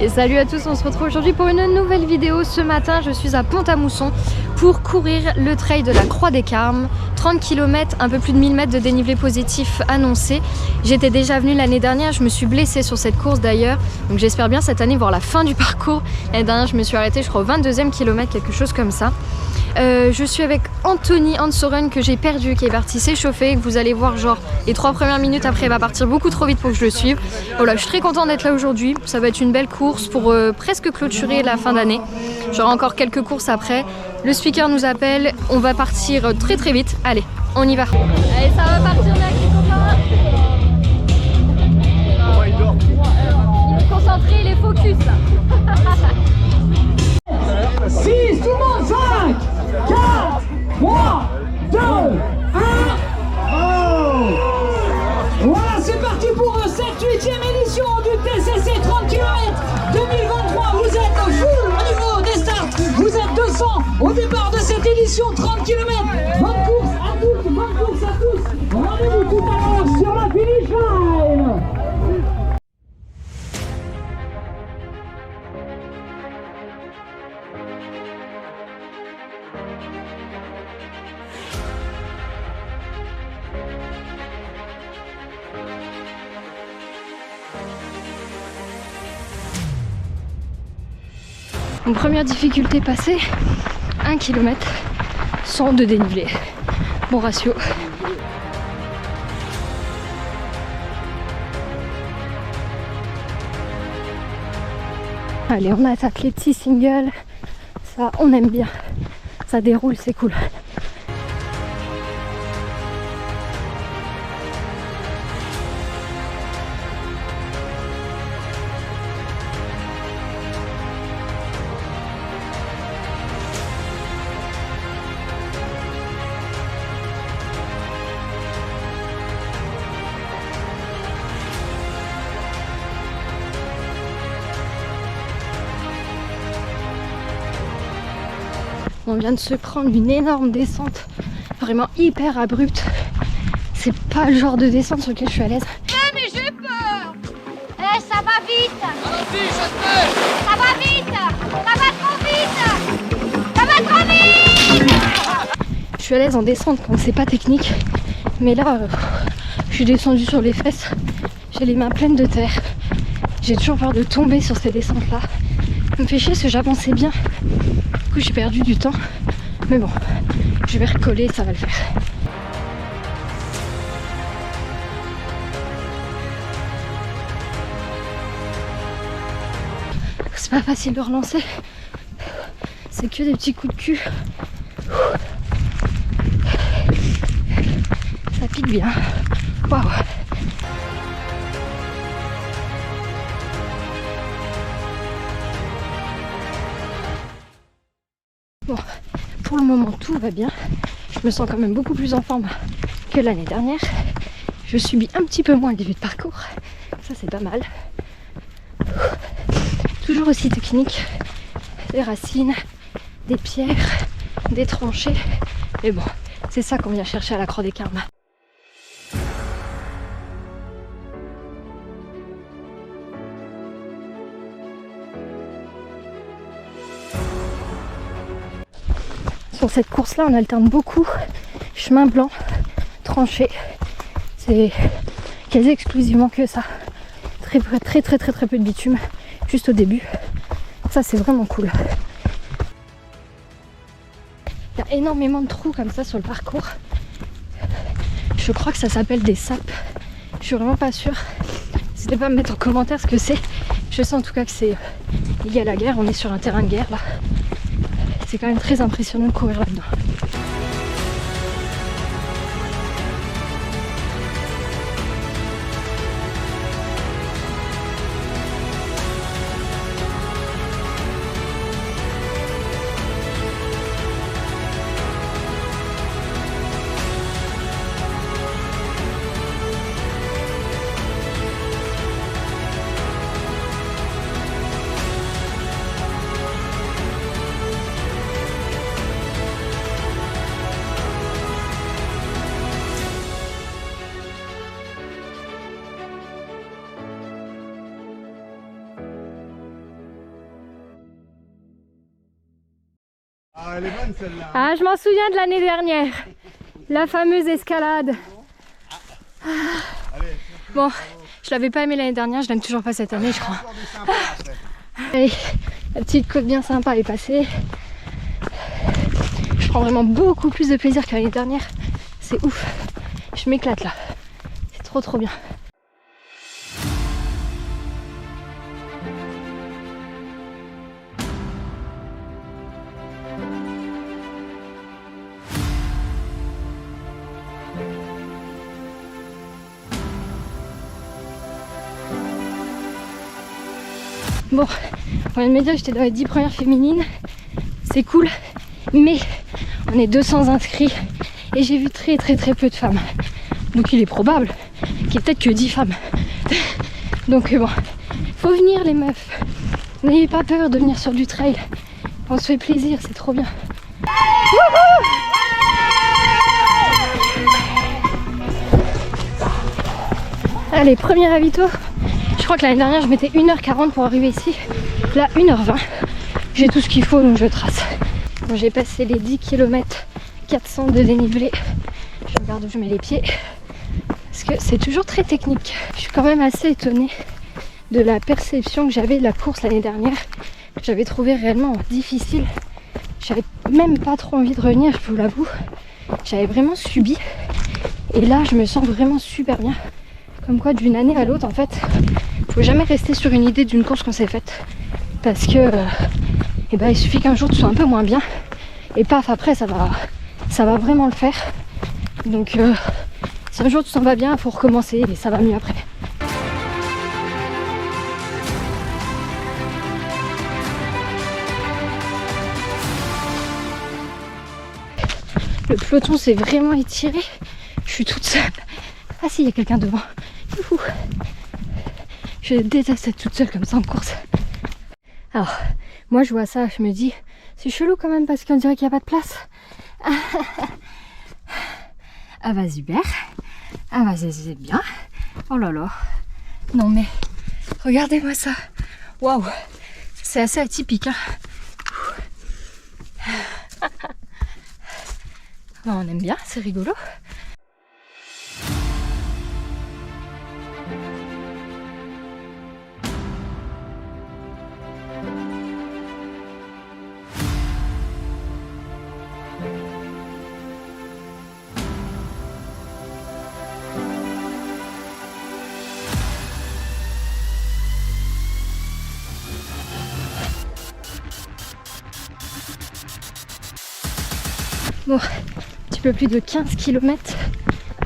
Et salut à tous, on se retrouve aujourd'hui pour une nouvelle vidéo. Ce matin, je suis à Pont-à-Mousson pour courir le trail de la Croix des Carmes. 30 km, un peu plus de 1000 mètres de dénivelé positif annoncé. J'étais déjà venue l'année dernière, je me suis blessée sur cette course d'ailleurs. Donc j'espère bien cette année voir la fin du parcours. L'année dernière, je me suis arrêtée, je crois, au 22e kilomètre, quelque chose comme ça. Je suis avec Anthony Ansoren que j'ai perdu, qui est parti s'échauffer, que vous allez voir genre les 3 premières minutes après il va partir beaucoup trop vite pour que je le suive. Voilà, je suis très contente d'être là aujourd'hui, ça va être une belle course pour presque clôturer la fin d'année. J'aurai encore quelques courses après. Le speaker nous appelle, on va partir très très vite. Allez, on y va. Allez, ça va partir là, les copains. Il est concentré, il est focus là. 6, tout le monde, 5, 4, 3, 2, 1. Oh. Voilà, c'est parti pour cette 8e édition du TCC 30 km 2023. Vous êtes full au niveau des starts. Vous êtes 200 au départ de cette édition 30 km. Bonne course à tous, bonne course à tous. Rendez-vous tout à l'heure sur la finish line. Mon première difficulté passée, 1 km sans de dénivelé. Bon ratio. Allez, on attaque les petits singles. Ça, on aime bien. Ça déroule, c'est cool. On vient de se prendre une énorme descente, vraiment hyper abrupte. C'est pas le genre de descente sur lequel je suis à l'aise. Mais j'ai peur. Ça va vite. Ça va vite. Ça va trop vite. Ça va trop vite. Je suis à l'aise en descente quand c'est pas technique. Mais là, je suis descendue sur les fesses. J'ai les mains pleines de terre. J'ai toujours peur de tomber sur ces descentes-là. Ça me fait chier parce que j'avançais bien. Du coup, j'ai perdu du temps. Mais bon, je vais recoller, ça va le faire. C'est pas facile de relancer. C'est que des petits coups de cul. Ça pique bien. Waouh! Bon, pour le moment tout va bien. Je me sens quand même beaucoup plus en forme que l'année dernière. Je subis un petit peu moins le début de parcours. Ça c'est pas mal. Toujours aussi technique. Des racines, des pierres, des tranchées. Mais bon, c'est ça qu'on vient chercher à la Croix des Carmes. Sur cette course-là, on alterne beaucoup chemin blanc, tranché. C'est quasi exclusivement que ça. Très peu de bitume, juste au début. Ça, c'est vraiment cool. Il y a énormément de trous comme ça sur le parcours. Je crois que ça s'appelle des sapes. Je suis vraiment pas sûre. N'hésitez pas à me mettre en commentaire ce que c'est. Je sais en tout cas que c'est lié à la guerre. On est sur un terrain de guerre là. C'est quand même très impressionnant de courir là-dedans. Ah, elle est bonne celle-là. Ah, je m'en souviens de l'année dernière. La fameuse escalade. Bon, je l'avais pas aimé l'année dernière, je l'aime toujours pas cette année, je crois. Allez, la petite côte bien sympa est passée. Je prends vraiment beaucoup plus de plaisir que l'année dernière. C'est ouf. Je m'éclate là. C'est trop bien. Bon, on vient de me dire que j'étais dans les 10 premières féminines. C'est cool, mais on est 200 inscrits et j'ai vu très peu de femmes. Donc il est probable qu'il y ait peut-être que 10 femmes. Donc bon, faut venir les meufs. N'ayez pas peur de venir sur du trail. On se fait plaisir, c'est trop bien. Allez, premier ravito. Je crois que l'année dernière je mettais 1h40 pour arriver ici. Là 1h20. J'ai tout ce qu'il faut donc je trace. Bon, j'ai passé les 10 km 400 de dénivelé. Je regarde où je mets les pieds. Parce que c'est toujours très technique. Je suis quand même assez étonnée de la perception que j'avais de la course l'année dernière. Que j'avais trouvé réellement difficile. J'avais même pas trop envie de revenir, je vous l'avoue. J'avais vraiment subi. Et là je me sens vraiment super bien. Comme quoi d'une année à l'autre en fait, faut jamais rester sur une idée d'une course qu'on s'est faite. Parce que il suffit qu'un jour tu sois un peu moins bien. Et paf, après ça va vraiment le faire. Donc si un jour tu t'en vas bien, il faut recommencer et ça va mieux après. Le peloton s'est vraiment étiré. Je suis toute seule. Ah si, il y a quelqu'un devant. Youhou. Je déteste être toute seule comme ça en course. Alors, moi je vois ça, je me dis, c'est chelou quand même parce qu'on dirait qu'il n'y a pas de place. Ah bah super. Ah bah c'est bien. Oh là là. Non mais, regardez-moi ça. Waouh. C'est assez atypique. Hein. On aime bien, c'est rigolo. Bon, un petit peu plus de 15 km,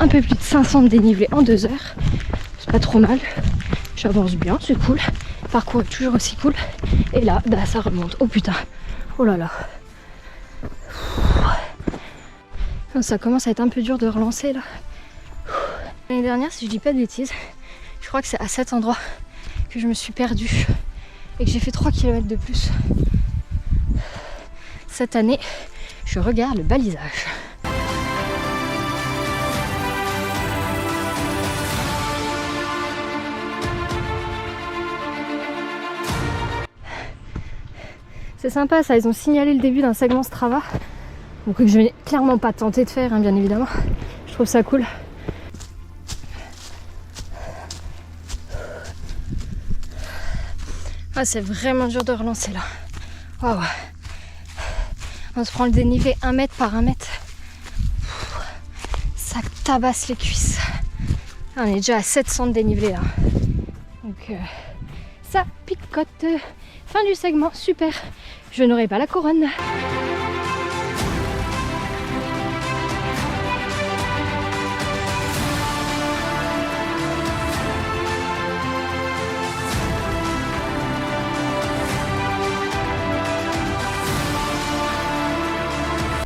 un peu plus de 500 de dénivelé en 2 heures. C'est pas trop mal, j'avance bien, c'est cool. Le parcours est toujours aussi cool. Et là, bah, ça remonte. Oh putain, oh là là. Ça commence à être un peu dur de relancer là. L'année dernière, si je dis pas de bêtises, je crois que c'est à cet endroit que je me suis perdue et que j'ai fait 3 km de plus. Cette année, je regarde le balisage. C'est sympa ça, ils ont signalé le début d'un segment Strava. Donc que je vais clairement pas tenter de faire, hein, bien évidemment. Je trouve ça cool. Ah, c'est vraiment dur de relancer là. Waouh. On se prend le dénivelé 1 mètre par 1 mètre. Ça tabasse les cuisses. On est déjà à 700 de dénivelé là. Donc ça picote. Fin du segment, super. Je n'aurai pas la couronne.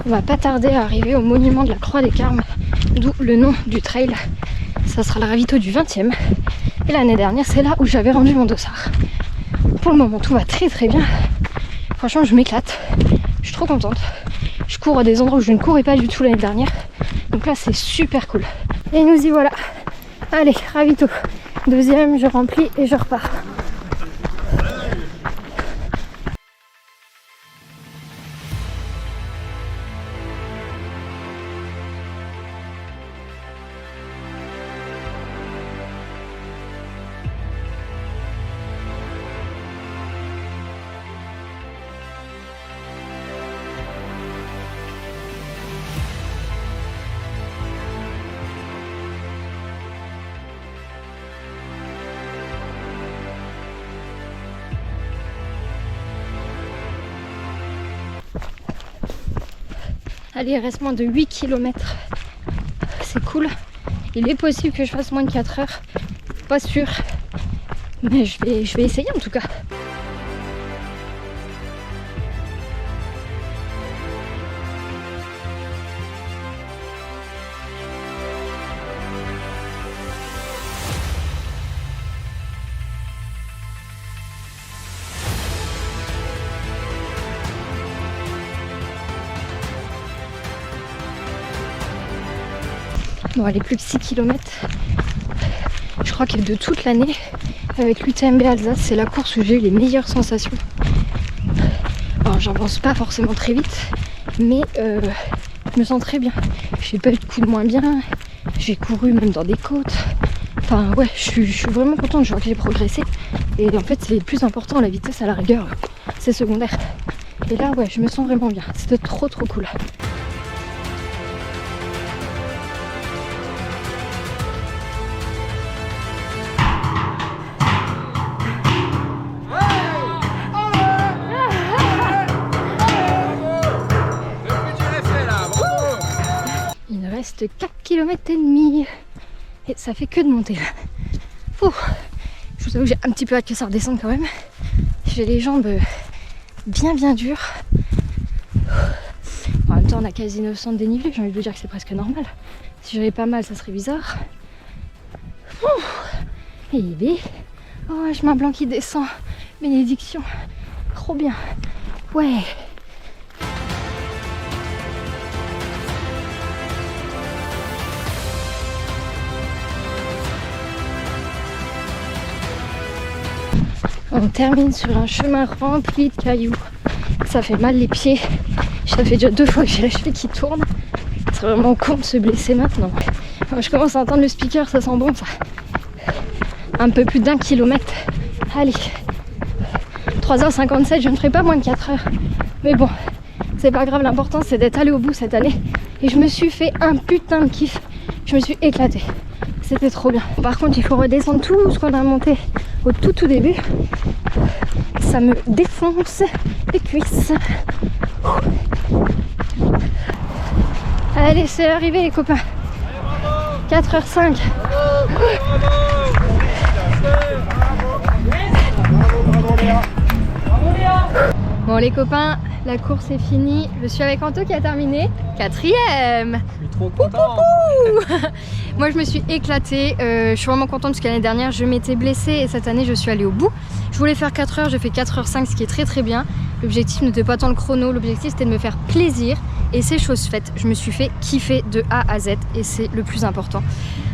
On va pas tarder à arriver au monument de la Croix des Carmes, d'où le nom du trail. Ça sera le ravito du 20e. Et l'année dernière, c'est là où j'avais rendu mon dossard. Pour le moment, tout va très bien. Franchement, je m'éclate. Je suis trop contente. Je cours à des endroits où je ne courais pas du tout l'année dernière. Donc là, c'est super cool. Et nous y voilà. Allez, ravito. 2e, je remplis et je repars. Allez, il reste moins de 8 km. C'est cool. Il est possible que je fasse moins de 4 heures. Pas sûr. Mais je vais essayer en tout cas. Bon, allez, plus de 6 km. Je crois que de toute l'année, avec l'UTMB Alsace, c'est la course où j'ai eu les meilleures sensations. Alors, j'avance pas forcément très vite, mais je me sens très bien. J'ai pas eu de coup de moins bien. J'ai couru même dans des côtes. Enfin, ouais, je suis vraiment contente. Je vois que j'ai progressé. Et en fait, c'est le plus important, la vitesse à la rigueur, c'est secondaire. Et là, ouais, je me sens vraiment bien. C'était trop cool. Reste 4 km et demi et ça fait que de monter là. Ouh. Je vous avoue que j'ai un petit peu hâte que ça redescende quand même. J'ai les jambes bien dures. En même temps on a quasi 900 de dénivelé, j'ai envie de vous dire que c'est presque normal. Si j'avais pas mal ça serait bizarre. Ouh. Et il est... Oh, un chemin blanc qui descend. Bénédiction. Trop bien. Ouais. On termine sur un chemin rempli de cailloux. Ça fait mal les pieds. Ça fait déjà 2 fois que j'ai la cheville qui tourne. C'est vraiment con de se blesser maintenant. Je commence à entendre le speaker, ça sent bon ça. Un peu plus d'1 kilomètre. Allez. 3h57, je ne ferai pas moins de 4 heures. Mais bon, c'est pas grave, l'important c'est d'être allé au bout cette année. Et je me suis fait un putain de kiff. Je me suis éclatée. C'était trop bien. Par contre, il faut redescendre tout ce qu'on a monté au tout début. Ça me défonce les cuisses. Allez, c'est arrivé les copains. 4h05. Bon les copains, la course est finie. Je suis avec Anto qui a terminé 4e. Je suis trop content. Moi je me suis éclatée, je suis vraiment contente parce que l'année dernière je m'étais blessée et cette année je suis allée au bout. Je voulais faire 4 heures, j'ai fait 4h05, ce qui est très bien. L'objectif n'était pas tant le chrono, l'objectif c'était de me faire plaisir et c'est chose faite. Je me suis fait kiffer de A à Z et c'est le plus important.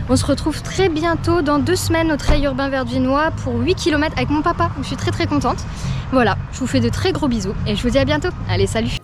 On se retrouve très bientôt dans 2 semaines au Trail Urbain Verdvinois pour 8 km avec mon papa. Je suis très contente. Voilà, je vous fais de très gros bisous et je vous dis à bientôt. Allez, salut!